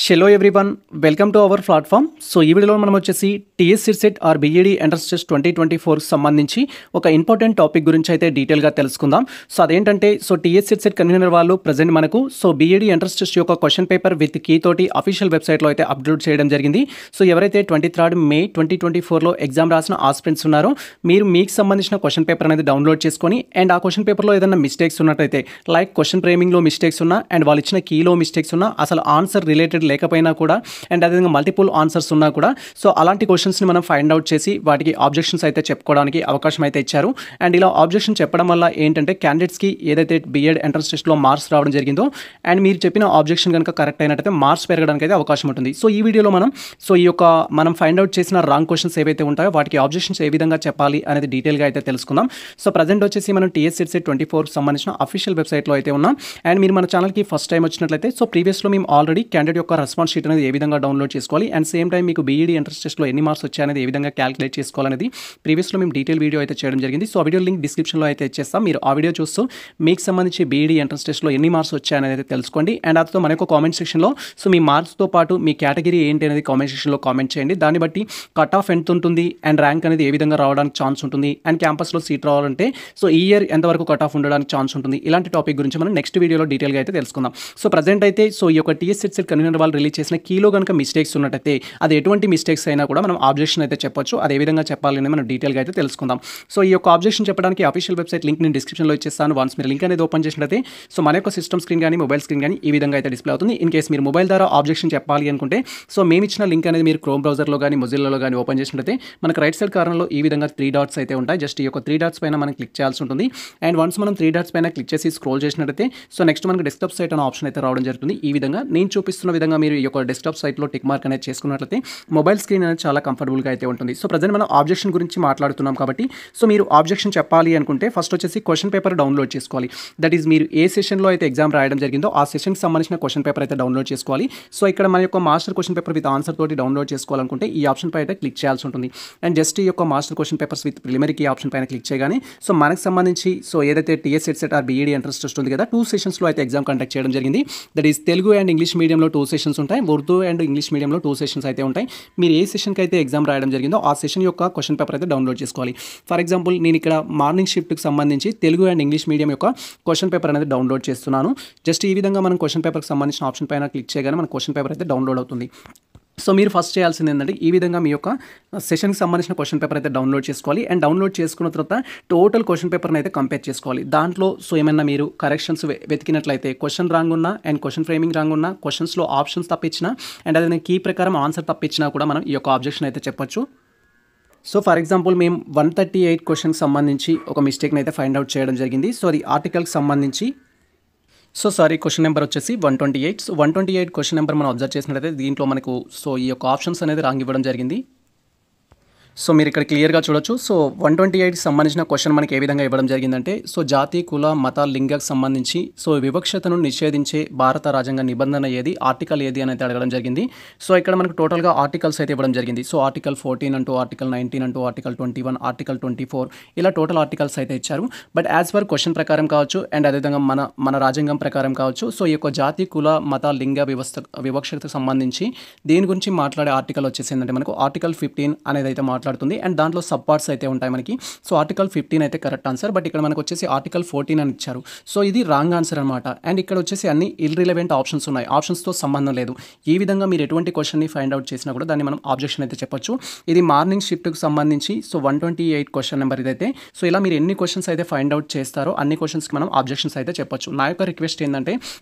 Hello everyone, welcome to our platform. So ఈ వీడియోలో మనం వచ్చేసి టీఎస్ సిట్సెట్ ఆర్ బీఈడి ఎంట్రన్స్ టెస్ట్ 2024 సంబంధించి ఒక ఇంపార్టెంట్ టాపిక్ గురించి అయితే డీటెయిల్గా తెలుసుకుందాం. సో అదేంటంటే టీఎస్ సిట్సెట్ కన్వీనర్ వాళ్ళు ప్రజెంట్ మనకు బీఈడి ఎంట్రన్స్ టెస్ట్ యొక్క క్వశ్చన్ పేపర్ విత్ కీ తోటి అఫీషియల్ వెబ్సైట్లో అయితే అప్లోడ్ చేయడం జరిగింది. సో ఎవరైతే 23 మే 2024లో ఎగ్జామ్ రాసిన ఆస్పిరెంట్స్ ఉన్నారో మీరు మీకు సంబంధించిన క్వశ్చన్ పేపర్ అనేది డౌన్లోడ్ చేసుకొని అండ్ ఆ క్వశ్చన్ పేపర్లో ఏదైనా మిస్టేక్స్ ఉన్నట్టయితే లైక్ క్వశ్చన్ ఫ్రేమింగ్లో మిస్టేక్స్ ఉన్నా అండ్ వాళ్ళు ఇచ్చిన కీలో మిస్టేక్స్ ఉన్నా అసలు ఆన్సర్ రిలేటెడ్ లేకపోయినా కూడా అండ్ అదేవిధంగా మల్టిపుల్ ఆన్సర్స్ ఉన్నా కూడా అలాంటి క్వశ్చన్స్ని మనం ఫైండ్ అవుట్ చేసి వాటికి ఆబ్జెక్షన్స్ అయితే చెప్పుకోవడానికి అవకాశం అయితే ఇచ్చారు. అండ్ ఇలా ఆబ్జెక్షన్ చెప్పడం వల్ల ఏంటంటే క్యాండిడేట్స్కి ఏదైతే బీఎడ్ ఎంట్రన్స్ టెస్ట్లో మార్క్స్ రావడం జరిగిందో అండ్ మీరు చెప్పిన ఆబ్జెక్షన్ కనుక కరెక్ట్ అయినట్టయితే మార్క్స్ పెరగడానికి అయితే అవకాశం ఉంటుంది. సో ఈ వీడియోలో మనం ఫైండ్ అవుట్ చేసిన రాంగ్ క్వశ్చన్స్ ఏవైతే ఉంటాయో వాటికి ఆబ్జెక్షన్స్ ఏ విధంగా చెప్పాలి అనేది డీటెయిల్గా అయితే తెలుసుకుందాం. సో ప్రజెంట్ వచ్చేసి మనం టీఎస్ సిట్సెట్ 24 సంబంధించిన అఫీషియల్ వెబ్సైట్లో అయితే ఉన్నాం. అండ్ మీరు మన ఛానల్కి ఫస్ట్ టైం వచ్చినట్లయితే ప్రీవియస్లో మేము ఆల్రెడీ క్యాండిడేట్ యొక్క రెస్పాన్స్ షీట్ అనేది ఏ విధంగా డౌన్లోడ్ చేసుకోవాలి అండ్ సేమ్ టైం మీకు బీఈడి ఎంట్రన్స్ టెస్ట్లో ఎన్ని మార్క్స్ వచ్చాయనేది ఏ విధంగా క్యాలిక్యులేట్ చేసుకోవాలనేది ప్రీవియస్లో మేము డీటెయిల్ వీడియో అయితే చేయడం జరిగింది. సో ఆ వీడియో లింక్ డిస్క్రిప్షన్లో అయితే ఇచ్చేస్తాం. మీరు ఆ వీడియో చూస్తూ మీకు సంబంధించి బీఈడి ఎంట్రన్స్ టెస్ట్లో ఎన్ని మార్క్స్ వచ్చాయనేది అయితే తెలుసుకోండి. అండ్ అతో మన యొక్క కామెంట్ సెక్షన్లో మీ మార్క్స్తో పాటు మీ కేటగిరీ ఏంటి అనేది కామెంట్ సెక్షన్లో కామెంట్ చేయండి. దాన్ని బట్టి కట్ ఆఫ్ ఎంత ఉంటుంది అండ్ ర్యాంక్ అనేది ఏ విధంగా రావడానికి ఛాన్స్ ఉంటుంది అండ్ క్యాంపస్లో సీట్ రావాలంటే ఈ ఇయర్ ఎంతవరకు కట్ ఆఫ్ ఉండడానికి ఛాన్స్ ఉంటుంది, ఇలాంటి టాపిక్ గురించి మనం నెక్స్ట్ వీడియోలో డీటెయిల్గా అయితే తెలుసుకుందాం. సో ప్రజెంట్ అయితే ఈ యొక్క టీఎస్ సిట్సెట్ కన్వీనర్ వాళ్ళు రిలీజ్ చేసిన కీలో కనుక మిస్టేక్స్ ఉన్నట్టయితే అది ఎటువంటి మిస్టేక్స్ అయినా కూడా మనం ఆబ్జెక్షన్ అయితే చెప్పొచ్చు. అది ఏ విధంగా చెప్పాలి అని మనం డీటెయిల్గా అయితే తెలుసుకుందాం. సో ఈ యొక్క ఆబ్జెక్షన్ చెప్పడానికి అఫీషియల్ వెబ్సైట్ లింక్ నేను డిస్క్రిప్షన్లో ఇచ్చేస్తాను. వన్స్ మీరు లింక్ అనేది ఓపెన్ చేసినట్లయితే మన యొక్క సిస్టమ్ స్క్రీన్ కానీ మొబైల్ స్క్రీన్ కానీ ఈ విధంగా అయితే డిస్ప్లే అవుతుంది. ఇన్ కేసు మీరు మొబైల్ ద్వారా ఆబ్జెక్షన్ చెప్పాలి అనుకుంటే మేము ఇచ్చిన లింక్ అనేది మీరు క్రోమ్ బ్రౌజర్లో కానీ మొజిల్లాలో కానీ ఓపెన్ చేసినట్లయితే మనకు రైట్ సైడ్ కార్నర్లో ఈ విధంగా 3 డాట్స్ అయితే ఉంటాయి. జస్ట్ ఈ యొక్క 3 డాట్స్ పైన మనం క్లిక్ చేయాల్సి ఉంటుంది. అండ్ వన్స్ మనం 3 డాట్స్ పైన క్లిక్ చేసి స్క్రోల్ చేసినట్లయితే నెక్స్ట్ మనకు డెస్క్టాప్ సైట్ అనే ఆప్షన్ అయితే రావడం జరుగుతుంది. ఈ విధంగా నేను చూపిస్తున్న విధంగా మీరు ఈ యొక్క డెస్క్టాప్ సైట్లో టిక్ మార్క్ అనేది చేసుకున్నట్లయితే మొబైల్ స్క్రీన్ అనేది చాలా కంఫర్టబుల్గా అయితే ఉంటుంది. సో ప్రజెంట్ మనం ఆబ్జెక్షన్ గురించి మాట్లాడుతున్నాం కాబట్టి మీరు ఆబ్జెక్షన్ చెప్పాలి అనుకుంటే ఫస్ట్ వచ్చేసి క్వశ్చన్ పేపర్ డౌన్లోడ్ చేసుకోవాలి. దట్ ఈస్ మీరు ఏ సెషన్లో అయితే ఎగ్జామ్ రాయడం జరిగిందో ఆ సెషన్కి సంబంధించిన క్వశ్చన్ పేపర్ అయితే డౌన్లోడ్ చేసుకోవాలి. సో ఇక్కడ మన యొక్క master question paper with answer తోటి డౌన్లోడ్ చేసుకోవాలనుకుంటే ఈ ఆప్షన్ పై అయితే క్లిక్ చేయాల్సి ఉంటుంది. అండ్ జస్ట్ ఈ యొక్క master question papers with preliminary key option పైన క్లిక్ చేయగానే మనకు సంబంధించి ఏదైతే టీఎస్ సిట్సెట్ ఆర్ బీఈడి ఎంట్రన్స్ టెస్ట్ ఉంది కదా 2 సెషన్స్లో అయితే ఎగ్జామ్ కండక్ట్ చేయడం జరిగింది. That is Telugu and English మీడియంలో 2 సెషన్స్ ఉంటాయి, ఉర్దూ అండ్ ఇంగ్లీష్ మీడియంలో 2 సెషన్స్ అయితే ఉంటాయి. మీరు ఏ సెషన్కి అయితే ఎగ్జామ్ రాయడం జరిగిందో ఆ సెషన్ యొక్క క్వశ్చన్ పేపర్ అయితే డౌన్లోడ్ చేసుకోవాలి. ఫర్ ఎగ్జాంపుల్ నేను ఇక్కడ మార్నింగ్ షిఫ్ట్కి సంబంధించి తెలుగు అండ్ ఇంగ్లీష్ మీడియం యొక్క క్వశ్చన్ పేపర్ అనేది డౌన్లోడ్ చేస్తున్నాను. జస్ట్ ఈ విధంగా మనం క్వశ్చన్ పేపర్కి సంబంధించిన ఆప్షన్ పైన క్లిక్ చేయగానే మన క్వశ్చన్ పేపర్ అయితే డౌన్లోడ్ అవుతుంది. మీరు ఫస్ట్ చేయాల్సింది ఏంటంటే ఈ విధంగా మీ యొక్క సెషన్కి సంబంధించిన క్వశ్చన్ పేపర్ అయితే డౌన్లోడ్ చేసుకోవాలి. అండ్ డౌన్లోడ్ చేసుకున్న తర్వాత టోటల్ క్వశ్చన్ పేపర్ని అయితే కంపేర్ చేసుకోవాలి. దాంట్లో ఏమైనా మీరు కరెక్షన్స్ వెతికినట్లయితే క్వశ్చన్ రాంగ్ ఉన్నా అండ్ క్వశ్చన్ ఫ్రేమింగ్ రాంగ్ ఉన్నా క్వశ్చన్స్లో ఆప్షన్స్ తప్పించినా అండ్ అదే కీ ప్రకారం ఆన్సర్ తప్పించినా కూడా మనం ఈ యొక్క ఆబ్జెక్షన్ అయితే చెప్పొచ్చు. ఫర్ ఎగ్జాంపుల్ మేము 138 క్వశ్చన్కి సంబంధించి ఒక మిస్టేక్ని అయితే ఫైండ్ అవుట్ చేయడం జరిగింది. అది ఆర్టికల్కి సంబంధించి క్వశ్చన్ నెంబర్ వచ్చేసి 128. 128 క్వశ్చన్ నెంబర్ మనం అబ్జర్వ్ చేసినట్లయితే దీంట్లో మనకు ఈ యొక్క ఆప్షన్స్ అనేది రాంగ్ ఇవ్వడం జరిగింది. మీరు ఇక్కడ క్లియర్గా చూడొచ్చు. 128కి సంబంధించిన క్వశ్చన్ మనకి ఏ విధంగా ఇవ్వడం జరిగిందంటే జాతి కుల మత లింగకు సంబంధించి వివక్షతను నిషేధించే భారత రాజ్యాంగ నిబంధన ఏది, ఆర్టికల్ ఏది అని అయితే అడగడం జరిగింది. ఇక్కడ మనకు టోటల్గా ఆర్టికల్స్ అయితే ఇవ్వడం జరిగింది. ఆర్టికల్ 14 అంటూ, ఆర్టికల్ 19 అంటూ, ఆర్టికల్ 21, ఆర్టికల్ 24 ఇలా టోటల్ ఆర్టికల్స్ అయితే ఇచ్చారు. బట్ యాజ్ పర్ క్వశ్చన్ ప్రకారం కావచ్చు అండ్ అదేవిధంగా మన రాజ్యాంగం ప్రకారం కావచ్చు ఈ యొక్క జాతి కుల మత లింగ వివక్షతకు సంబంధించి దీని గురించి మాట్లాడే ఆర్టికల్ వచ్చేసి ఏంటంటే మనకు ఆర్టికల్ 15 అనేది అయితే మాట్లాడుతుంది. అండ్ దాంట్లో సబ్ పార్ట్స్ అయితే ఉంటాయి మనకి. ఆర్టికల్ 15 అయితే కరెక్ట్ ఆన్సర్. బట్ ఇక్కడ మనకు వచ్చేసి ఆర్టికల్ 14 అని ఇచ్చారు. ఇది రాంగ్ ఆన్సర్ అనమాట. అండ్ ఇక్కడ వచ్చేసి అన్ని ఇర్రిలవెంట్ ఆప్షన్స్ ఉన్నాయి, ఆప్షన్స్తో సంబంధం లేదు. ఈ విధంగా మీరు ఎటువంటి క్వశ్చన్ని ఫైండ్ అవుట్ చేసినా కూడా దాన్ని మనం ఆబ్జెక్షన్ అయితే చెప్పొచ్చు. ఇది మార్నింగ్ షిఫ్ట్కి సంబంధించి 128 క్వశ్చన్ నెంబర్ ఇదైతే. ఇలా మీరు ఎన్ని క్వశ్చన్స్ అయితే ఫైండ్ అవుట్ చేస్తారో అన్ని క్వశ్చన్స్కి మనం ఆబ్జెక్షన్స్ అయితే చెప్పొచ్చు. నా యొక్క రిక్వెస్ట్ ఏంటంటే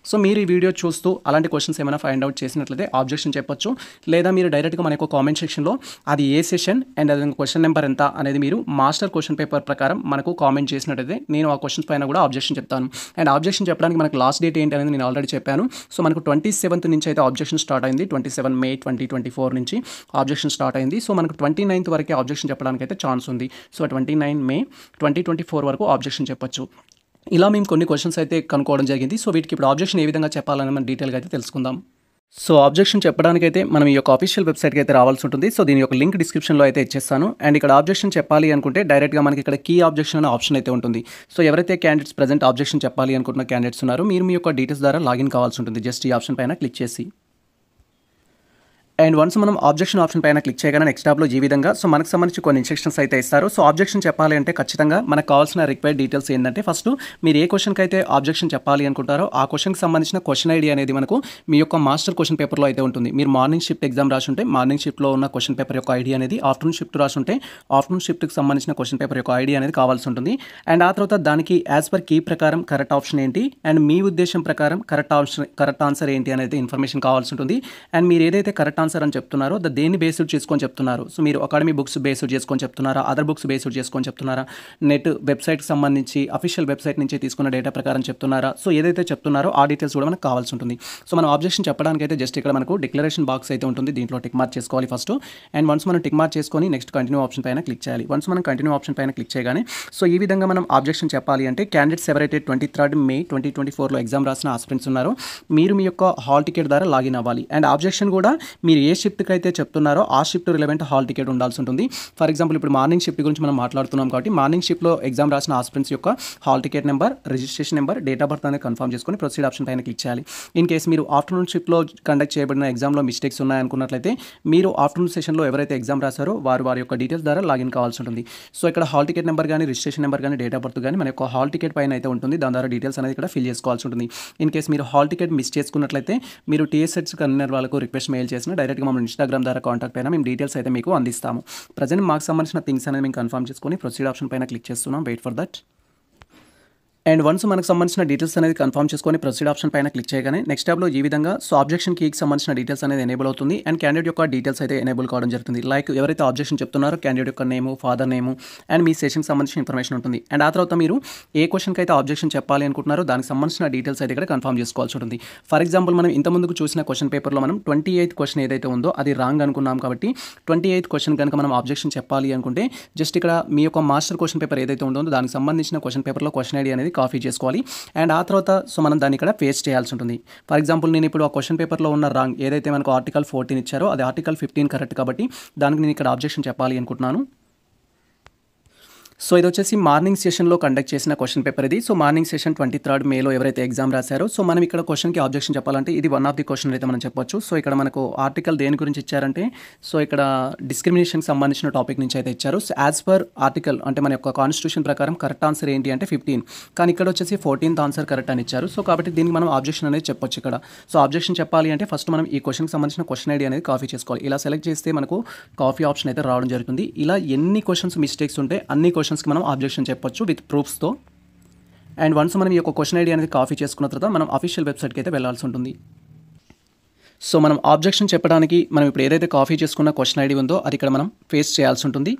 మీరు ఈ వీడియో చూస్తూ అలాంటి క్వశ్చన్స్ ఏమైనా ఫైండ్ అవుట్ చేసినట్లయితే ఆబ్జెక్షన్ చెప్పొచ్చు. లేదా మీరు డైరెక్ట్గా మన యొక్క కామెంట్ సెక్షన్లో అది ఏ సెషన్ అండ్ అది క్వశ్చన్ నెంబర్ ఎంత అనేది మీరు మాస్టర్ క్వశ్చన్ పేపర్ ప్రకారం మనకు కామెంట్ చేసినట్టయితే నేను ఆ క్వశ్చన్స్ పైన కూడా ఆబ్జెక్షన్ చెప్తాను. అండ్ ఆబ్జెక్షన్ చెప్పడానికి మనకు లాస్ట్ డేట్ ఏంటి అనేది నేను ఆల్రెడీ చెప్పాను. మనకు 27th నుంచి అయితే ఆబ్జెక్షన్ స్టార్ట్ అయింది. 27 మే 2024 నుంచి ఆబ్జెక్షన్ స్టార్ట్ అయింది. మనకు 29th వరకే ఆబ్జెక్షన్ చెప్పడానికి అయితే ఛాన్స్ ఉంది. 29 మే 2024 వరకు ఆబ్జెక్షన్ చెప్పొచ్చు. ఇలా మేము కొన్ని క్వశ్చన్స్ అయితే కనుక్కోవడం జరిగింది. వీటికి ఇప్పుడు ఆబ్జెక్షన్ ఏ విధంగా చెప్పాలని మనం డీటెయిల్గా అయితే తెలుసుకుందాం. ఆబ్జెక్షన్ చెప్పడానికైతే మనం ఈ యొక్క అఫీషియల్ వెబ్సైట్కి అయితే రావాల్సి ఉంటుంది. దీని యొక్క లింక్ డిస్క్రిప్షన్లో అయితే ఇచ్చేస్తాను. అండ్ ఇక్కడ ఆబ్జెక్షన్ చెప్పాలి అనుకుంటే డైరెక్ట్గా మనకి ఇక్కడ కీ ఆబ్జెక్షన్ అనే ఆప్షన్ అయితే ఉంటుంది. ఎవరైతే క్యాండిడేట్స్ ప్రజెంట్ ఆబ్జెక్షన్ చెప్పాలి అనుకుంటున్న క్యాండిడేట్స్ ఉన్నారో మీరు మీ యొక్క డీటెయిల్స్ ద్వారా లాగిన్ కావాల్సి ఉంటుంది. జస్ట్ ఈ ఆప్షన్ పైన క్లిక్ చేసి అండ్ వన్స్ మనం ఆబ్జెక్షన్ ఆప్షన్ పైన క్లిక్ చేయగానే నెక్స్ట్ టాబ్లో ఈ విధంగా సో మనకు సంబంధించి కొన్ని ఇన్స్ట్రక్షన్స్ అయితే ఇస్తారు. సో ఆబ్జెక్షన్ చెప్పాలి అంటే ఖచ్చితంగా మనకు కావాల్సిన రిక్వైర్డ్ డీటెయిల్స్ ఏంటంటే ఫస్ట్ మీరు ఏ క్వశ్చన్కి అయితే ఆబ్జెక్షన్ చెప్పాలి అనుకుంటారో ఆ క్వశ్చన్కి సంబంధించిన క్వశ్చన్ ఐడి అనేది మనకు మీ యొక్క మాస్టర్ క్వశ్చన్ పేపర్లో అయితే ఉంటుంది. మీరు మార్నింగ్ షిఫ్ట్ ఎగ్జామ్ రాసి ఉంటే మార్నింగ్ షిఫ్ట్లో ఉన్న క్వశ్చన్ పేపర్ యొక్క ఐడి అనేది, ఆఫ్టర్నూన్ షిఫ్ట్ రాసి ఉంటే ఆఫ్టర్నూన్ షిఫ్ట్కి సంబంధించిన క్వశ్చన్ పేపర్ యొక్క ఐడి అనేది కావాల్సి ఉంటుంది. అండ్ ఆ తర్వాత దానికి యాజ్ పర్ కీ ప్రకారం కరెక్ట్ ఆప్షన్ ఏంటి అండ్ మీ ఉద్దేశం ప్రకారం కరెక్ట్ ఆన్సర్ ఏంటి అనేది ఇన్ఫర్మేషన్ కావాల్సి ఉంటుంది. అండ్ మీరు ఏదైతే కరెక్ట్ ఆన్సర్ అని చెప్తున్నారో దేన్ని బేస్డ్ చేసుకొని చెప్తున్నారు. సో మీరు అకాడమీ బుక్స్ బేస్డ్ చేసుకొని చెప్తున్నారా, అదర్ బుక్స్ బేస్డ్ చేసుకొని చెప్తున్నారా, నెట్ వెబ్సైట్కి సంబంధించి అఫీషియల్ వెబ్సైట్ నుంచి తీసుకున్న డేటా ప్రకారం చెప్తున్నారా, సో ఏదైతే చెప్తున్నారో ఆ డీటెయిల్స్ కూడా మనకు కావాల్సి ఉంటుంది. సో మనం ఆబ్జెక్షన్ చెప్పడానికి అయితే జస్ట్ ఇక్కడ మనకు డిక్లరేషన్ బాక్స్ అయితే ఉంటుంది, దీంట్లో టిక్ మార్క్ చేసుకోవాలి ఫస్ట్. అండ్ వన్స్ మనం టిక్ మార్క్ చేసుకొని నెక్స్ట్ కంటిన్యూ ఆప్షన్ పైన క్లిక్ చేయాలి. వన్స్ మనం కంటిన్యూ ఆప్షన్ పైన క్లిక్ చేయగానే సో ఈ విధంగా మనం ఆబ్జెక్షన్ చెప్పాలి అంటే క్యాండిడేట్స్ ఎవరైతే 23 May 2024లో ఎగ్జామ్ రాసిన ఆస్పిరెంట్స్ ఉన్నారో మీరు మీ యొక్క హాల్ టికెట్ ద్వారా లాగిన్ అవ్వాలి. అండ్ ఆబ్జెక్షన్ కూడా మీరు ఏ షిఫ్ట్కి అయితే చెప్తున్నారో ఆ షిఫ్ట్ రిలవెంట్ హాల్ టికెట్ ఉండాల్సి ఉంటుంది. ఫర్ ఎగ్జాంపుల్ ఇప్పుడు మార్నింగ్ షిఫ్ట్ గురించి మనం మాట్లాడుతున్నాం కాబట్టి మార్నింగ్ షిఫ్ట్లో ఎగ్జామ్ రాసిన ఆస్పిరెంట్స్ యొక్క hall ticket number, registration number, date of birth అనేది కన్ఫర్మ్ చేసుకొని ప్రొసీడ్ ఆప్షన్ పైన క్లిక్ చేయాలి. ఇన్ కేసు మీరు ఆఫ్టర్నూన్ షిఫ్ట్లో కండక్ట్ చేయబడిన ఎగ్జామ్లో మిస్టేక్స్ ఉన్నాయనుకున్నట్లయితే మీరు ఆఫ్టర్నూన్ సెషన్లో ఎవరైతే ఎగ్జామ్ రాశారో వారి యొక్క డీటెయిల్స్ ద్వారా లాగిన్ కావాల్సి ఉంటుంది. సో ఇక్కడ హాల్ టికెట్ నెంబర్ కానీ, రిజిస్ట్రేషన్ నెంబర్ కానీ, డేట్ ఆఫ్ బర్త్ కానీ మన యొక్క హాల్ టికెట్ పైన అయితే ఉంటుంది. దాని ద్వారా డీటెయిల్స్ అనేది ఇక్కడ ఫిల్ చేసుకోవాల్సి ఉంటుంది. ఇన్ కేసు మీరు హాల్ టికెట్ మిస్ చేసుకున్నట్లయితే మీరు టీఎస్ఎస్ కన్వీనర్ వాళ్ళకు రిక్వెస్ట్ మెయిల్ చేసిన డైరెక్ట్గా మమ్మల్ని ఇన్స్టాగ్రామ్ ద్వారా కాంటాక్ట్ అయినా మేము డీటెయిల్స్ అయితే మీకు అందిస్తాము. ప్రజెంట్ మాకు సంబంధించిన థింగ్స్ అనేది మేము కన్ఫర్మ్ చేసుకొని ప్రొసీడ్ ఆప్షన్ పైన క్లిక్ చేస్తున్నాం. Wait for that. And once మనకు సంబంధించిన డీటెయిల్స్ అనేది కన్ఫర్మ్ చేసుకొని ప్రొసీడ్ ఆప్షన్ పైన క్లిక్ చేయగానే నెక్స్ట్ ట్యాబ్లో ఈ విధంగా సో ఆబ్జెక్షన్ కీకి సంబంధించిన డీటెయిల్స్ అనేది ఎనేబుల్ అవుతుంది. అండ్ క్యాండిడేట్ యొక్క డీటెయిల్స్ అయితే ఎనేబుల్ కావడం జరుగుతుంది. లైక్ ఎవరైతే ఆబ్జెక్షన్ చెప్తున్నారో క్యాండిడేట్ యొక్క నేము, ఫాదర్ నేము అండ్ మీ సెషన్కి సంబంధించిన ఇన్ఫర్మేషన్ ఉంటుంది. అండ్ ఆ తర్వాత మీరు ఏ క్వశ్చన్కి అయితే ఆబ్జెక్షన్ చెప్పాలి అనుకుంటున్నారో దానికి సంబంధించిన డీటెయిల్స్ అయితే ఇక్కడ కన్ఫర్మ్ చేసుకోవాల్సి ఉంటుంది. ఫర్ ఎగ్జాంపుల్ మనం ఇంతకుముందుకు చూసిన క్వశ్చన్ పేపర్లో మనం 28th క్వశ్చన్ ఏదైతే ఉందో అది రాంగ్ అనుకున్నాం కాబట్టి 28th క్వశ్చన్ కనుక మనం ఆబ్జెక్షన్ చెప్పాలి అనుకుంటే జస్ట్ ఇక్కడ మీ యొక్క మాస్టర్ క్వశ్చన్ పేపర్ ఏదైతే ఉందో దానికి సంబంధించిన క్వశ్చన్ పేపర్లో క్వశ్చన్ ఐడి అనేది కాపీ చేసుకోవాలి. అండ్ ఆ తర్వాత సో మనం దాన్ని ఇక్కడ పేస్ట్ చేయాల్సి ఉంటుంది. ఫర్ ఎగ్జాంపుల్ నేను ఇప్పుడు ఆ క్వశ్చన్ పేపర్లో ఉన్న రాంగ్ ఏదైతే మనకు ఆర్టికల్ 14 ఇచ్చారో అది ఆర్టికల్ 15 కరెక్ట్ కాబట్టి దానికి నేను ఇక్కడ ఆబ్జెక్షన్ చెప్పాలి అనుకుంటున్నాను. సో ఇది వచ్చేసి మార్నింగ్ సెషన్లో కండక్ట్ చేసిన క్వశ్చన్ పేపర్ ఇది. సో మార్నింగ్ సెషన్ 23 Mayలో ఎవరైతే ఎగ్జామ్ రాశారో సో మనం ఇక్కడ క్వశ్చన్కి ఆబ్జెక్షన్ చెప్పాలంటే ఇది వన్ ఆఫ్ ది క్వశ్చన్ అయితే మనం చెప్పొచ్చు. సో ఇక్కడ మనకు ఆర్టికల్ దేని గురించి ఇచ్చారంటే సో ఇక్కడ డిస్క్రిమినేషన్కి సంబంధించిన టాపిక్ నుంచి అయితే ఇచ్చారు. సో యాజ్ పర్ ఆర్టికల్ అంటే మన యొక్క కాన్స్టిట్యూషన్ ప్రకారం కరెక్ట్ ఆన్సర్ ఏంటి అంటే 15, కానీ ఇక్కడ వచ్చేసి 14th ఆన్సర్ కరెక్ట్ అని ఇచ్చారు. సో కాబట్టి దీనికి మనం ఆబ్జెక్షన్ అనేది చెప్పొచ్చు ఇక్కడ. సో ఆబ్జెక్షన్ చెప్పాలి అంటే ఫస్ట్ మనం ఈ క్వశ్చన్కి సంబంధించిన క్వశ్చన్ ఐడి అనేది కాపీ చేసుకోవాలి. ఇలా సెలెక్ట్ చేస్తే మనకు కాపీ ఆప్షన్ అయితే రావడం జరుగుతుంది. ఇలా ఎన్ని క్వశ్చన్స్ మిస్టేక్స్ ఉంటే అన్ని క్వశ్చన్స్కి మనం ఆబ్జెక్షన్ చెప్పొచ్చు విత్ ప్రూఫ్స్తో. అండ్ వన్స్ మనం ఈ యొక్క క్వశ్చన్ ఐడి అనేది కాపీ చేసుకున్న తర్వాత మనం అఫీషియల్ వెబ్సైట్కి అయితే వెళ్ళాల్సి ఉంటుంది. సో మనం ఆబ్జెక్షన్ చెప్పడానికి మనం ఇప్పుడు ఏదైతే కాపీ చేసుకున్న క్వశ్చన్ ఐడి ఉందో అది ఇక్కడ మనం పేస్ట్ చేయాల్సి ఉంటుంది.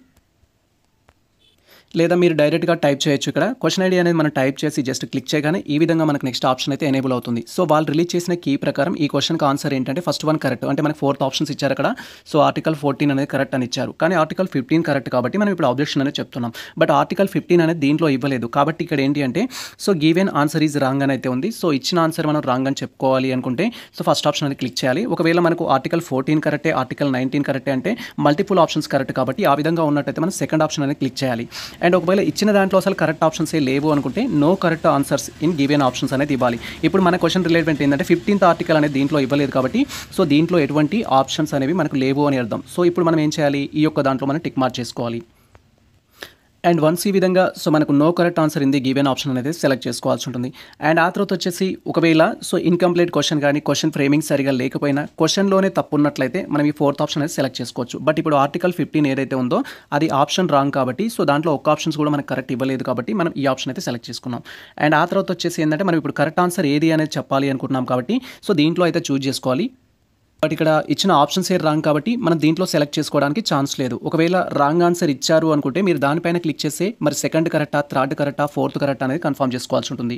లేదా మీరు డైరెక్ట్గా టైప్ చేయొచ్చు. ఇక్కడ క్వశ్చన్ ఐడి అనేది మనం టైప్ చేసి జస్ట్ క్లిక్ చేయగానే ఈ విధంగా మనకు నెక్స్ట్ ఆప్షన్ అయితే ఎనేబుల్ అవుతుంది. సో వాళ్ళు రిలీజ్ చేసిన కీ ప్రకారం ఈ క్వశ్చన్కి ఆన్సర్ ఏంటంటే ఫస్ట్ వన్ కరెక్ట్ అంటే మనకు 4th ఆప్షన్స్ ఇచ్చారు అక్కడ. సో ఆర్టికల్ 14 అనేది కరెక్ట్ అని ఇచ్చారు, కానీ ఆర్టికల్ 15 కరెక్ట్ కాబట్టి మనం ఇప్పుడు ఆబ్జెక్షన్ అనేది చెప్తున్నాం. బట్ ఆర్టికల్ 15 అనేది దీంట్లో ఇవ్వలేదు కాబట్టి ఇక్కడ ఏంటి అంటే so given answer is wrong అని అయితే ఉంది. సో ఇచ్చిన ఆన్సర్ మనం రాంగ్ అని చెప్పుకోవాలి అనుకుంటే సో ఫస్ట్ ఆప్షన్ అనేది క్లిక్ చేయాలి. ఒకవేళ మనకు ఆర్టికల్ 14 కరెక్టే, ఆర్టికల్ 19 కరెక్టే అంటే మల్టిపుల్ ఆప్షన్స్ కరెక్ట్ కాబట్టి ఆ విధంగా ఉన్నట్టయితే మనం సెకండ్ ఆప్షన్ అనేది క్లిక్ చేయాలి. అండ్ ఒకవేళ ఇచ్చిన దాంట్లో అసలు కరెక్ట్ ఆప్షన్స్ లేవు అనుకుంటే no correct answers in given options అనేది ఇవ్వాలి. ఇప్పుడు మన క్వశ్చన్ రిలేటెడ్ ఏంటంటే 15th ఆర్టికల్ అనేది దీంట్లో ఇవ్వలేదు కాబట్టి సో దీంట్లో ఎటువంటి ఆప్షన్స్ అనేవి మనకు లేవు అని అర్థం. సో ఇప్పుడు మనం ఏం చేయాలి, ఈ యొక్క దాంట్లో మనం టిక్ మార్క్ చేసుకోవాలి. అండ్ వన్స్ ఈ విధంగా సో మనకు no correct answer in the given option అనేది సెలెక్ట్ చేసుకోవాల్సి ఉంటుంది. అండ్ ఆ తర్వాత వచ్చేసి ఒకవేళ సో ఇన్కంప్లీట్ క్వశ్చన్ కానీ క్వశ్చన్ ఫ్రేమింగ్ సరిగా లేకపోయినా క్వశ్చన్లోనే తప్పు ఉన్నట్లయితే మనం ఈ 4th ఆప్షన్ అనేది సెలెక్ట్ చేసుకోవచ్చు. బట్ ఇప్పుడు ఆర్టికల్ 15 ఏదైతే ఉందో అది ఆప్షన్ రాంగ్ కాబట్టి సో దాంట్లో ఒక ఆప్షన్స్ కూడా మనకు కరెక్ట్ ఇవ్వలేదు కాబట్టి మనం ఈ ఆప్షన్ అయితే సెలెక్ట్ చేసుకున్నాం. అండ్ ఆ తర్వాత వచ్చేసి ఏంటంటే మనం ఇప్పుడు కరెక్ట్ ఆన్సర్ ఏది అనేది చెప్పాలి అనుకుంటున్నాం కాబట్టి సో దీంట్లో అయితే చూజ్ చేసుకోవాలి. బట్ ఇక్కడ ఇచ్చిన ఆప్షన్స్ రాంగ్ కాబట్టి మనం దీంట్లో సెలెక్ట్ చేసుకోవడానికి ఛాన్స్ లేదు. ఒకవేళ రాంగ్ ఆన్సర్ ఇచ్చారు అనుకుంటే మీరు దానిపైన క్లిక్ చేస్తే మరి సెకండ్ కరెక్టా, థర్డ్ కరెక్టా, 4th కరెక్టా అనేది కన్ఫర్మ్ చేసుకోవాల్సి ఉంటుంది.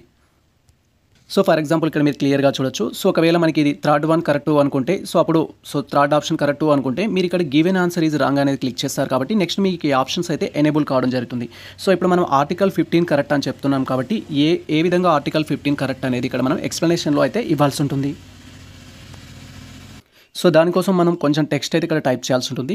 సో ఫర్ ఎగ్జాంపుల్ ఇక్కడ మీరు క్లియర్గా చూడొచ్చు. సో ఒకవేళ మనకి ఇది థర్డ్ వన్ కరెక్ట్ అనుకుంటే సో అప్పుడు సో థర్డ్ ఆప్షన్ కరెక్ట్ అనుకుంటే మీరు ఇక్కడ గివెన్ ఆన్సర్ ఈజ్ రాంగ్ అనేది క్లిక్ చేస్తారు కాబట్టి నెక్స్ట్ మీకు ఈ ఆప్షన్స్ అయితే ఎనేబుల్ కావడం జరుగుతుంది. సో ఇప్పుడు మనం ఆర్టికల్ 15 కరెక్ట్ అని చెప్తున్నాం కాబట్టి ఏ విధంగా ఆర్టికల్ 15 కరెక్ట్ అనేది ఇక్కడ మనం ఎక్స్ప్లెనేషన్లో అయితే ఇవ్వాల్సి ఉంటుంది. సో దానికోసం మనం కొంచెం టెక్స్ట్ అయితే ఇక్కడ టైప్ చేయాల్సి ఉంటుంది.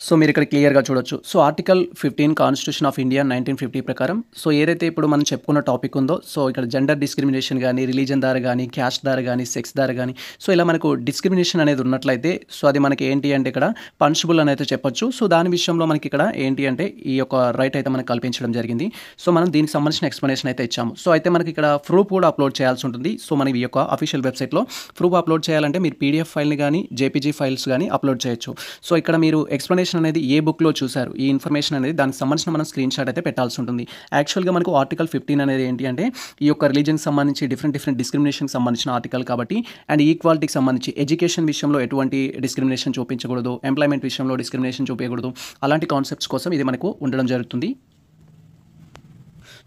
సో మీరు ఇక్కడ క్లియర్గా చూడొచ్చు. So article 15 constitution of India 1950 ప్రకారం సో ఏదైతే ఇప్పుడు మనం చెప్పుకున్న టాపిక్ ఉందో సో ఇక్కడ జెండర్ డిస్క్రిమినేషన్ కానీ, రిలీజన్ ద్వారా కానీ, క్యాస్ట్ ద్వారా కానీ, సెక్స్ ద్వారా కానీ సో ఇలా మనకు డిస్క్రిమినేషన్ అనేది ఉన్నట్లయితే సో అది మనకి ఏంటి అంటే ఇక్కడ పనిషబుల్ అని అయితే చెప్పొచ్చు. సో దాని విషయంలో మనకి ఇక్కడ ఏంటి అంటే ఈ యొక్క రైట్ అయితే మనకు కల్పించడం జరిగింది. సో మనం దీనికి సంబంధించిన ఎక్స్ప్లెనేషన్ అయితే ఇచ్చాము. సో అయితే మనకి ఇక్కడ ప్రూఫ్ కూడా అప్లోడ్ చేయాల్సి ఉంటుంది. సో మన ఈ యొక్క అఫీషియల్ వెబ్సైట్లో ప్రూఫ్ అప్లోడ్ చేయాలంటే మీరు పీడిఎఫ్ ఫైల్ని కానీ, జేపీజీ ఫైల్స్ కానీ అప్లోడ్ చేయొచ్చు. సో ఇక్కడ మీరు ఎక్స్ప్లెనేషన్ అనేది ఏ బుక్లో చూసారు ఈ ఇన్ఫర్మేషన్ అనేది దానికి సంబంధించిన మనం స్క్రీన్ షాట్ అయితే పెట్టాల్సి ఉంటుంది. యాక్చువల్గా మనకు ఆర్టికల్ 15 అనేది ఏంటి అంటే ఈ యొక్క రిలీజన్కి సంబంధించి డిఫరెంట్ డిస్క్రిమినేషన్కి సంబంధించిన ఆర్టికల్ కాబట్టి అండ్ ఈక్వాలిటీకి సంబంధించి ఎడ్యుకేషన్ విషయంలో ఎటువంటి డిస్క్రిమినేషన్ చూపించకూడదు, ఎంప్లాయ్మెంట్ విషయంలో డిస్క్రిమినేషన్ చూపించకూడదు, అలాంటి కాన్సెప్ట్స్ కోసం ఇది మనకు ఉండడం జరుగుతుంది.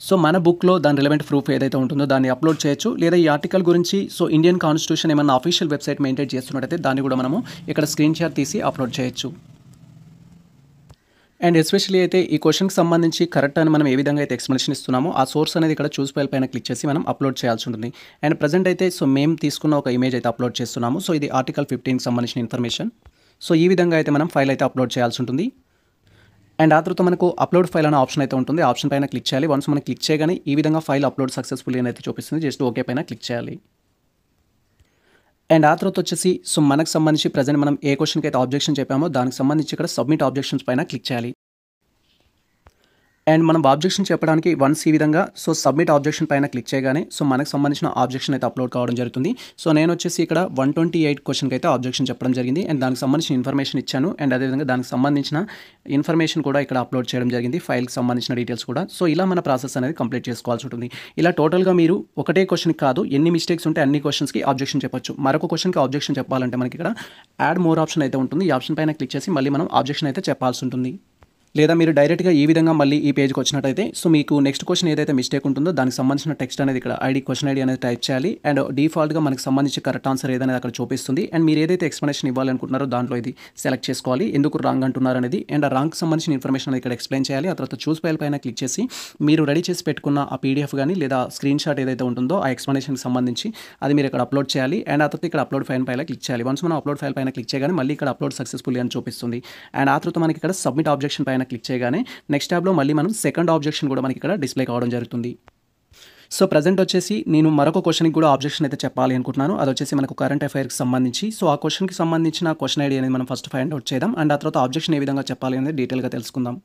సో మన బుక్లో దాని రిలవెంట్ ప్రూఫ్ ఏదైతే ఉంటుందో దాన్ని అప్లోడ్ చేయొచ్చు. లేదా ఈ ఆర్టికల్ గురించి సో ఇండియన్ కాన్స్టిట్యూషన్ ఏమన్నా అఫీషియల్ వెబ్సైట్ మెయింటైన్ చేస్తున్నట్టయితే దాన్ని కూడా మనము ఇక్కడ స్క్రీన్ షాట్ తీసి అప్లోడ్ చేయొచ్చు. అండ్ ఎస్పెషల్లీ అయితే ఈ క్వశ్చన్కి సంబంధించి కరెక్ట్ అని మనం ఏ విధంగా అయితే ఎక్స్ప్లెనేషన్ ఇస్తున్నామో ఆ సోర్స్ అనేది ఇక్కడ చూస్ ఫైల్ పైన క్లిక్ చేసి మనం అప్లోడ్ చేయాల్సి ఉంటుంది. అండ్ ప్రజెంట్ అయితే సో మేము తీసుకున్న ఒక ఇమేజ్ అయితే అప్లోడ్ చేస్తున్నాము. సో ఇది ఆర్టికల్ 15కి సంబంధించిన ఇన్ఫర్మేషన్. సో ఈ విధంగా అయితే మనం ఫైల్ అయితే అప్లోడ్ చేయాల్సి ఉంటుంది. అండ్ ఆ తర్వాత మనకు అప్లోడ్ ఫైల్ అనే ఆప్షన్ అయితే ఉంటుంది. ఆప్షన్ పైన క్లిక్ చేయాలి. వన్స్ మనం క్లిక్ చేయగానే ఈ విధంగా ఫైల్ అప్లోడ్ సక్సెస్ఫుల్ అని అయితే చూపిస్తుంది. జస్ట్ ఓకే పైన క్లిక్ చేయాలి. అండ్ ఆ తర్వాత వచ్చేసి సో మనకు సంబంధించి ప్రజెంట్ మనం ఏ క్వశ్చన్కి అయితే ఆబ్జెక్షన్ చెప్పామో దానికి సంబంధించి ఇక్కడ సబ్మిట్ ఆబ్జెక్షన్స్ పైన క్లిక్ చేయాలి. అండ్ మనం ఆబ్జెక్షన్ చెప్పడానికి వన్స్ ఈ విధంగా సో సబ్మిట్ ఆబ్జెక్షన్ పైన క్లిక్ చేయగానే సో మనకు సంబంధించిన ఆబ్జెక్షన్ అయితే అప్లోడ్ కావడం జరుగుతుంది. సో నేను వచ్చేసి ఇక్కడ 128 క్వశ్చన్కి అయితే ఆబ్జెక్షన్ చెప్పడం జరిగింది. అండ్ దానికి సంబంధించిన ఇన్ఫర్మేషన్ ఇచ్చాను. అండ్ అదేవిధంగా దానికి సంబంధించిన ఇన్ఫర్మేషన్ కూడా ఇక్కడ అప్లోడ్ చేయడం జరిగింది, ఫైల్కి సంబంధించిన డీటెయిల్స్ కూడా. సో ఇలా మన ప్రాసెస్ అనేది కంప్లీట్ చేసుకోవాల్సి ఉంటుంది. ఇలా టోటల్గా మీరు ఒకటే క్వశ్చన్కి కాదు ఎన్ని మిస్టేక్స్ ఉంటే అన్ని క్వశ్చన్స్కి ఆబ్జెక్షన్ చెప్పొచ్చు. మరొక క్వశ్చన్కి ఆబ్జెక్షన్ చెప్పాలంటే మనకి ఇక్కడ యాడ్ మోర్ ఆప్షన్ అయితే ఉంటుంది. ఈ ఆప్షన్ పైన క్లిక్ చేసి మళ్ళీ మనం ఆబ్జెక్షన్ అయితే చెప్పాల్సి ఉంటుంది. లేదా మీరు డైరెక్ట్గా ఈ విధంగా మళ్ళీ ఈ పేజ్కి వచ్చినట్టయితే సో మీకు నెక్స్ట్ క్వశ్చన్ ఏదైతే మిస్టేక్ ఉంటుందో దానికి సంబంధించిన టెక్స్ట్ అనేది ఇక్కడ క్వశ్చన్ ఐడి అనేది టైప్ చేయాలి. అండ్ డిఫాల్ట్గా మనకు సంబంధించి కరెక్ట్ ఆన్సర్ ఏదనేది అక్కడ చూపిస్తుంది. అండ్ మీరు ఏదైతే ఎక్స్ప్లెనేషన్ ఇవ్వాలనుకుంటున్నారో దాంట్లో ఇది సెలెక్ట్ చేసుకోవాలి, ఎందుకు రాంగ్ అంటున్నారు అనేది. అండ్ ఆ రాంగ్కి సంబంధించిన ఇన్ఫర్మేషన్ అనేది ఇక్కడ ఎక్స్ప్లెయిన్ చేయాలి. ఆ తర్వాత చూస్ ఫైల్ పైన క్లిక్ చేసి మీరు రెడీ చేసి పెట్టుకున్న ఆ పీడిఎఫ్ కానీ లేదా స్క్రీన్ షాట్ ఏదైతే ఉంటుందో ఆ ఎక్స్ప్లెనేషన్కి సంబంధించి అది మీరు ఇక్కడ అప్లోడ్ చేయాలి. అండ్ ఆ తర్వాత ఇక్కడ అప్లోడ్ ఫైల్ పైన క్లిక్ చేయాలి. వన్స్ మనం అప్లోడ్ ఫైల్ పైన క్లిక్ చేయగానే మళ్ళీ ఇక్కడ అప్లోడ్ సక్సెస్ఫుల్ అని చూపిస్తుంది. అండ్ ఆ తర్వాత మనకి ఇక్కడ సబ్మిట్ ఆబ్జెక్షన్ పైన క్లిక్ చేయగానే నెక్స్ట్ ట్యాబ్లో మళ్ళీ మనం సెకండ్ ఆబ్జెక్షన్ కూడా మనకి ఇక్కడ డిస్ప్లే కావడం జరుగుతుంది. సో ప్రజెంట్ వచ్చేసి నేను మరొక క్వశ్చన్కి కూడా ఆబ్జెక్షన్ అయితే చెప్పాలి అనుకుంటున్నాను. అది వచ్చేసి మనకు కరెంట్ అఫైర్కి సంబంధించి. సో ఆ క్వశ్చన్కి సంబంధించిన క్వశ్చన్ ఐడి అనేది మనం ఫస్ట్ ఫైండ్ అవుట్ చేద్దాం. అండ్ ఆ తర్వాత ఆబ్జెక్షన్ ఏ విధంగా చెప్పాలి అనేది డీటెయిల్గా తెలుసుకుందాం.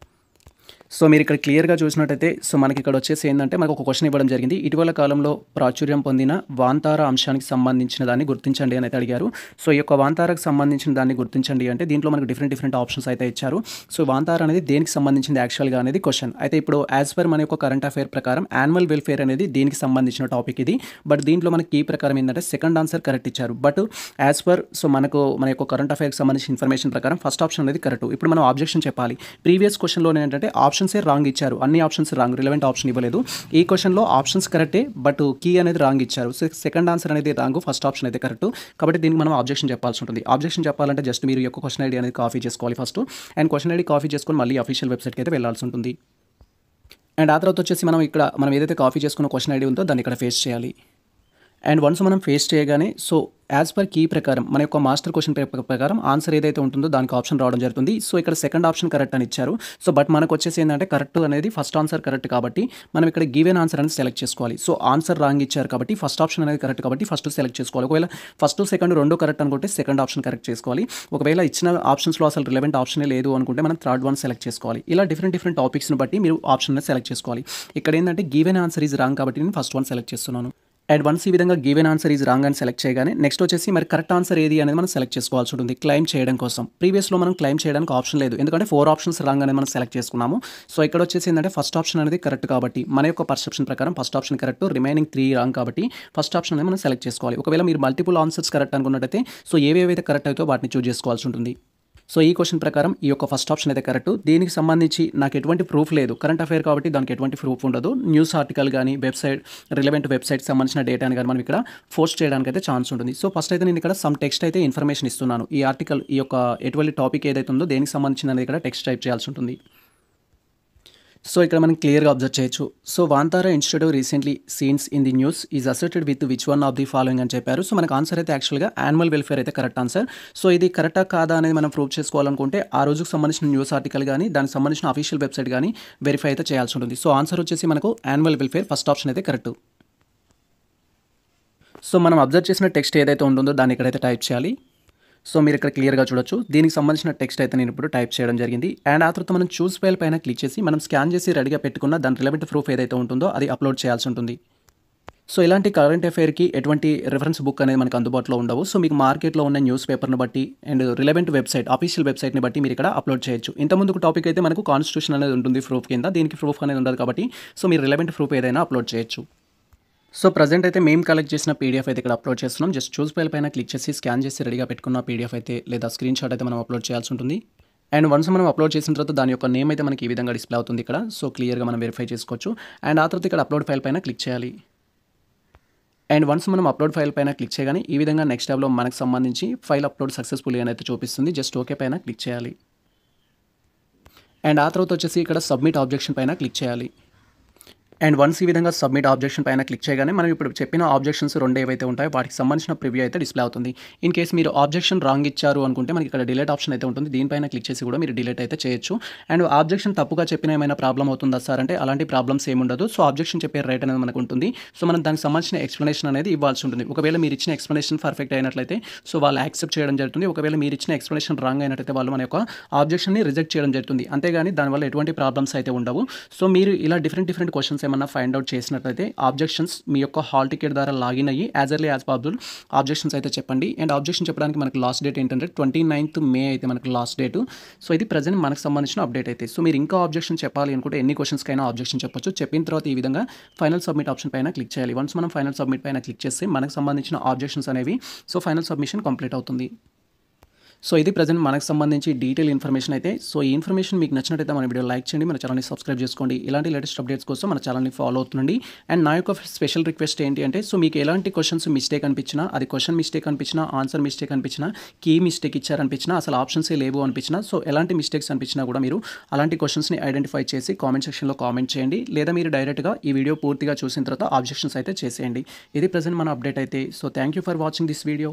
సో మీరు ఇక్కడ క్లియర్గా చూసినట్టయితే సో మనకి ఇక్కడ వచ్చేసి ఏంటంటే మనకు ఒక క్వశ్చన్ ఇవ్వడం జరిగింది. ఇటీవల కాలంలో ప్రాచుర్యం పొందిన వాంతార అంశానికి సంబంధించిన దాన్ని గుర్తించండి అని అయితే అడిగారు. సో ఈ యొక్క వాంతారకు సంబంధించిన దాన్ని గుర్తించండి అంటే దీంట్లో మనకు డిఫరెంట్ ఆప్షన్స్ అయితే ఇచ్చారు. సో వాంతార అనేది దేనికి సంబంధించింది యాక్చువల్గా అనేది క్వశ్చన్. అయితే ఇప్పుడు యాజ్ పర్ మన యొక్క కరెంట్ అఫైర్ ప్రకారం యాన్యువల్ వెల్ఫేర్ అనేది దీనికి సంబంధించిన టాపిక్ ఇది. బట్ దీంట్లో మనకి కీ ప్రకారం ఏంటంటే సెకండ్ ఆన్సర్ కరెక్ట్ ఇచ్చారు. బట్ యాజ్ పర్ సో మనకు మన యొక్క కరెంట్ అఫైర్కి సంబంధించిన ఇన్ఫర్మేషన్ ప్రకారం ఫస్ట్ ఆప్షన్ అనేది కరెక్ట్. ఇప్పుడు మనం ఆబ్జెక్షన్ చెప్పాలి. ప్రీవియస్ క్వశ్చన్లో ఏంటంటే ఆప్షన్సే రాంగ్ ఇచ్చారు, అన్ని ఆప్షన్స్ రాంగ్, రిలవెంట్ ఆప్షన్ ఇవ్వలేదు. ఈ క్వశ్చన్లో ఆప్షన్స్ కరెక్టే బట్ కీ అనేది రాంగ్ ఇచ్చారు. సో సెకండ్ ఆన్సర్ అనేది రాంగ్, ఫస్ట్ ఆప్షన్ అయితే కరెక్ట్. కాబట్టి దీనికి మనం ఆబ్జెక్షన్ చెప్పాల్సి ఉంటుంది. ఆబ్జెక్షన్ చెప్పాలంటే జస్ట్ మీరు యొక్క క్వశ్చన్ ఐడి అనేది కాపీ చేసుకోవాలి first. And question ID copy చేసుకొని మళ్ళీ అఫీషియల్ వెబ్సైట్కి అయితే వెళ్ళాల్సి ఉంటుంది. అండ్ ఆ తర్వాత వచ్చేసి మనం ఏదైతే కాపీ చేసుకున్న క్వశ్చన్ ఐడి ఉందో దాన్ని ఇక్కడ ఫేస్ చేయాలి. అండ్ వన్స్ మనం ఫేస్ చేయగానే సో యాజ్ పర్ కీ ప్రకారం మన యొక్క మాస్టర్ క్వశ్చన్ పేపర్ ప్రకారం ఆన్సర్ ఏదైతే ఉంటుందో దానికి ఆప్షన్ రావడం జరుగుతుంది. సో ఇక్కడ సెకండ్ ఆప్షన్ కరెక్ట్ అని ఇచ్చారు. సో బట్ మనకు వచ్చేసి ఏంటంటే కరెక్ట్ అనేది ఫస్ట్ ఆన్సర్ కరెక్ట్ కాబట్టి మనం ఇక్కడ గివెన్ ఆన్సర్ అనేది సెలెక్ట్ చేసుకోవాలి. సో ఆన్సర్ రాంగ్ ఇచ్చారు కాబట్టి ఫస్ట్ ఆప్షన్ అనేది కరెక్ట్ కాబట్టి ఫస్ట్ సెలెక్ట్ చేసుకోవాలి. ఒకవేళ ఫస్ట్ సెకండ్ రెండు కరెక్ట్ అనుకుంటే సెకండ్ ఆప్షన్ కరెక్ట్ చేసుకోవాలి. ఒకవేళ ఇచ్చిన ఆప్షన్స్లో అసలు రిలవెంట్ ఆప్షనే లేదు అనుకుంటే మనం థర్డ్ వన్ సెలెక్ట్ చేసుకోవాలి. ఇలా డిఫరెంట్ టాపిక్స్ని బట్టి మీరు ఆప్షన్ అనేది సెలెక్ట్ చేసుకోవాలి. ఇక్కడ ఏంటంటే గివెన్ ఆన్సర్ ఈజ్ రాంగ్ కాబట్టి నేను ఫస్ట్ వన్ సెలెక్ట్ చేస్తున్నాను. అండ్ వన్స్ ఈ విధంగా గివెన్ ఆన్సర్ ఈజ్ రాంగ్ అని సెలెక్ట్ చేయగానే నెక్స్ట్ వచ్చేసి మరి కరెక్ట్ ఆన్సర్ ఏది అనేది మనం సెలెక్ట్ చేసుకోవాల్సి ఉంటుంది క్లైమ్ చేయడం కోసం. ప్రీవియస్లో మనం క్లైమ్ చేయడానికి ఆప్షన్ లేదు, ఎందుకంటే 4 ఆప్షన్స్ రాంగ్ అనేది మనం సెలెక్ట్ చేసుకున్నాము. సో ఇక్కడ వచ్చేసి ఏంటంటే ఫస్ట్ ఆప్షన్ అనేది కరెక్ట్ కాబట్టి మన యొక్క పర్సెప్షన్ ప్రకారం first option correct, remaining 3 wrong కాబట్టి ఫస్ట్ ఆప్షన్ అనేది మనం సెలెక్ట్ చేసుకోవాలి. ఒకవేళ మీరు మల్టిపుల్ ఆన్సర్స్ కరెక్ట్ అనుకున్నట్టయితే సో ఏవేవైతే కరెక్ట్ అవుతాయో వాటిని చూస్ చేసుకోవాల్సి ఉంటుంది. సో ఈ క్వశ్చన్ ప్రకారం ఈ యొక్క ఫస్ట్ ఆప్షన్ అయితే కరెక్ట్. దీనికి సంబంధించి నాకు ఎటువంటి ప్రూఫ్ లేదు, కరెంట్ అఫైర్ కాబట్టి దానికి ఎటువంటి ప్రూఫ్ ఉండదు. న్యూస్ ఆర్టికల్ కానీ వెబ్సైట్ రిలవెంట్ వెబ్సైట్ సంబంధించిన డేటాని కానీ మనం ఇక్కడ పోస్ట్ చేయడానికి అయితే ఛాన్స్ ఉంటుంది. సో ఫస్ట్ అయితే నేను ఇక్కడ సమ్ టెక్స్ట్ అయితే ఇన్ఫర్మేషన్ ఇస్తున్నాను. ఈ ఆర్టికల్ ఈ యొక్క ఎటువంటి టాపిక్ ఏదైతే ఉందో దేనికి సంబంధించిన ఇక్కడ టెక్స్ట్ టైప్ చేయాల్సి ఉంటుంది. సో ఇక్కడ మనం క్లియర్గా అబ్జర్వ్ చేయొచ్చు. So Vantara institute recently seen in the news is associated with which one of the following అని చెప్పారు. సో మనకు ఆన్సర్ అయితే యాక్చువల్గా యానిమల్ వెల్ఫేర్ అయితే కరెక్ట్ ఆన్సర్. సో ఇది కరెక్టా కాదా అనేది మనం ప్రూవ్ చేసుకోవాలనుకుంటే ఆ రోజుకు సంబంధించిన న్యూస్ ఆర్టికల్ కానీ దానికి సంబంధించిన అఫీషియల్ వెబ్సైట్ కానీ వెరిఫై అయితే చేయాల్సి ఉంటుంది. సో ఆన్సర్ వచ్చేసి మనకు యానిమల్ వెల్ఫేర్ ఫస్ట్ ఆప్షన్ అయితే కరెక్ట్. సో మనం అబ్జర్వ్ చేసిన టెక్స్ట్ ఏదైతే ఉంటుందో దాన్ని ఇక్కడైతే టైప్ చేయాలి. సో మీరు ఇక్కడ క్లియర్గా చూడొచ్చు. దీనికి సంబంధించిన టెక్స్ట్ అయితే నేను ఇప్పుడు టైప్ చేయడం జరిగింది. అండ్ ఆ తర్వాత మనం చూస్ ఫైల్ పైన క్లిక్ చేసి మనం స్కాన్ చేసి రెడీగా పెట్టుకున్న దాని రిలవెంట్ ప్రూఫ్ ఏదైతే ఉంటుందో అది అప్లోడ్ చేయాల్సి ఉంటుంది. సో ఇలాంటి కరెంట్ అఫైర్కి ఎటువంటి రిఫరెన్స్ బుక్ అనేది మనకు అందుబాటులో ఉండవు. సో మీకు మార్కెట్లో ఉన్న న్యూస్ పేపర్ని బట్టి అండ్ రిలవెంట్ వెబ్సైట్ అఫీషియల్ వెబ్సైట్ని బట్టి మీరు ఇక్కడ అప్లోడ్ చేయొచ్చు. ఇంతకుముందు టాపిక్ అయితే మనకు కాన్స్టిట్యూషన్ అనేది ఉంటుంది ప్రూఫ్ కింద, దీనికి ప్రూఫ్ అనేది ఉండదు కాబట్టి సో మీరు రిలవెంట్ ప్రూఫ్ ఏదైనా అప్లోడ్ చేయొచ్చు. సో ప్రజెంట్ అయితే మేము కలెక్ట్ చేసిన పీడిఎఫ్ అయితే ఇక్కడ అప్లోడ్ చేస్తున్నాం. జస్ట్ చూస్ ఫైల్ పైన క్లిక్ చేసి స్కాన్ చేసి రెడీగా పెట్టుకున్న పీడిఎఫ్ అయితే లేదా స్క్రీన్ షాట్ అయితే మనం అప్లోడ్ చేయాల్సి ఉంటుంది. అండ్ వన్స్ మనం అప్లోడ్ చేసిన తర్వాత దాని యొక్క నేమ్ అయితే మనకి ఈ విధంగా డిస్ప్లే అవుతుంది ఇక్కడ. సో క్లియర్గా మనం వెరిఫై చేసుకోవచ్చు. అండ్ ఆ తర్వాత ఇక్కడ అప్లోడ్ ఫైల్ పైన క్లిక్ చేయాలి. అండ్ వన్స్ మనం అప్లోడ్ ఫైల్ పైన క్లిక్ చేయగానే ఈ విధంగా నెక్స్ట్ ట్యాబ్లో మనకు సంబంధించి ఫైల్ అప్లోడ్ సక్సెస్ఫుల్ అని అయితే చూపిస్తుంది. జస్ట్ ఓకే పైన క్లిక్ చేయాలి. అండ్ ఆ తర్వాత వచ్చేసి ఇక్కడ సబ్మిట్ ఆబ్జెక్షన్ పైన క్లిక్ చేయాలి. అండ్ వన్స్ ఈ విధంగా సబ్మిట్ ఆబ్జెక్షన్ పైన క్లిక్ చేయగానే మనం ఇప్పుడు చెప్పిన ఆబ్జెక్షన్స్ రెండు ఏవైతే ఉంటాయో వాటికి సంబంధించిన ప్రివ్యూ అయితే డిస్ప్లే అవుతుంది. ఇన్ కేసు మీరు ఆబ్జెక్షన్ రాంగ్ ఇచ్చారు అనుకుంటే మనకి ఇక్కడ డిలీట్ ఆప్షన్ అయితే ఉంటుంది. దీనిపైన క్లిక్ చేసి కూడా మీరు డిలీట్ అయితే చేయొచ్చు. అండ్ ఆబ్జెక్షన్ తప్పుగా చెప్పిన ఏమైనా ప్రాబ్లం అవుతుందా సార్ అంటే అలాంటి ప్రాబ్లమ్స్ ఏమి ఉండదు. సో ఆబ్జెక్షన్ చెప్పే రైట్ అనేది మనకు ఉంటుంది. సో మనం దానికి సంబంధించిన ఎక్స్ప్లెనేషన్ అనేది ఇవ్వాల్సి ఉంటుంది. ఒకవేళ మీరు ఇచ్చిన ఎక్స్ప్లెనేషన్ పర్ఫెక్ట్ అయినట్లయితే సో వాళ్ళు యాక్సెప్ట్ చేయడం జరుగుతుంది. ఒకవేళ మీరు ఇచ్చిన ఎక్స్ప్లెనేషన్ రాంగ్ అయినట్లయితే వాళ్ళు మన యొక్క ఆబ్జెక్షన్ని రిజెక్ట్ చేయడం జరుగుతుంది. అంతేగాని దానివల్ల ఎటువంటి ప్రాబ్లమ్స్ అయితే ఉండవు. సో మీరు ఇలా డిఫరెంట్ క్వశ్చన్స్ ఏమన్నా ఫైండ్ అవుట్ చేసినట్లయితే ఆబ్జెక్షన్స్ మీ యొక్క హాల్ టికెట్ ద్వారా లాగిన్ అయ్యి as early as possible objections అయితే చెప్పండి. అండ్ ఆబ్జెక్షన్ చెప్పడానికి మనకు లాస్ట్ డేట్ ఏంటంటే 29th May అయితే మనకు లాస్ట్ డేట్. సో ఇది ప్రజెంట్ మనకు సంబంధించిన అప్డేట్ అయితే. సో మీరు ఇంకా ఆబ్జెక్షన్ చెప్పాలి అనుకుంటే ఎన్ని క్వశ్చన్స్కైనా ఆబ్జెక్షన్ చెప్పొచ్చు. చెప్పిన తర్వాత ఈ విధంగా ఫైనల్ సబ్మిట్ ఆప్షన్ పైన క్లిక్ చేయాలి. వన్స్ మనం ఫైనల్ సబ్మిట్ పైన క్లిక్ చేస్తే మనకు సంబంధించిన ఆబ్జెక్షన్స్ అనేవి సో ఫైనల్ సబ్మిషన్ కంప్లీట్ అవుతుంది. సో ఇది ప్రజెంట్ మనకు సంబంధించి డీటెయిల్ ఇన్ఫర్మేషన్ అయితే. సో ఈ ఇన్ఫర్మేషన్ మీకు నచ్చినట్టయితే మన వీడియో లైక్ చేయండి, మన ఛానల్ని సబ్స్క్రైబ్ చేసుకోండి. ఇలాంటి లేటెస్ట్ అప్డేట్స్ కోసం మన ఛానల్ని ఫాలో అవుతుండండి. అండ్ నా యొక్క స్పెషల్ రిక్వెస్ట్ ఏంటి అంటే సో మీకు ఎలాంటి క్వశ్చన్స్ మిస్టేక్ అనిపించినా, అది క్వశ్చన్ మిస్టేక్ అనిపించినా, ఆన్సర్ మిస్టేక్ అనిపించినా, కీ మిస్టేక్ ఇచ్చారనిపించినా, అసలు ఆప్షన్సే లేవు అనిపించినా, సో ఎలాంటి మిస్టేక్స్ అనిపించినా కూడా మీరు అలాంటి క్వశ్చన్స్ని ఐడెంటిఫై చేసి కామెంట్ సెక్షన్లో కామెంట్ చేయండి. లేదా మీరు డైరెక్ట్గా ఈ వీడియో పూర్తిగా చూసిన తర్వాత ఆబ్జెక్షన్స్ అయితే చేసేయండి. ఇది ప్రజెంట్ మన అప్డేట్ అయితే. So thank you for watching this video.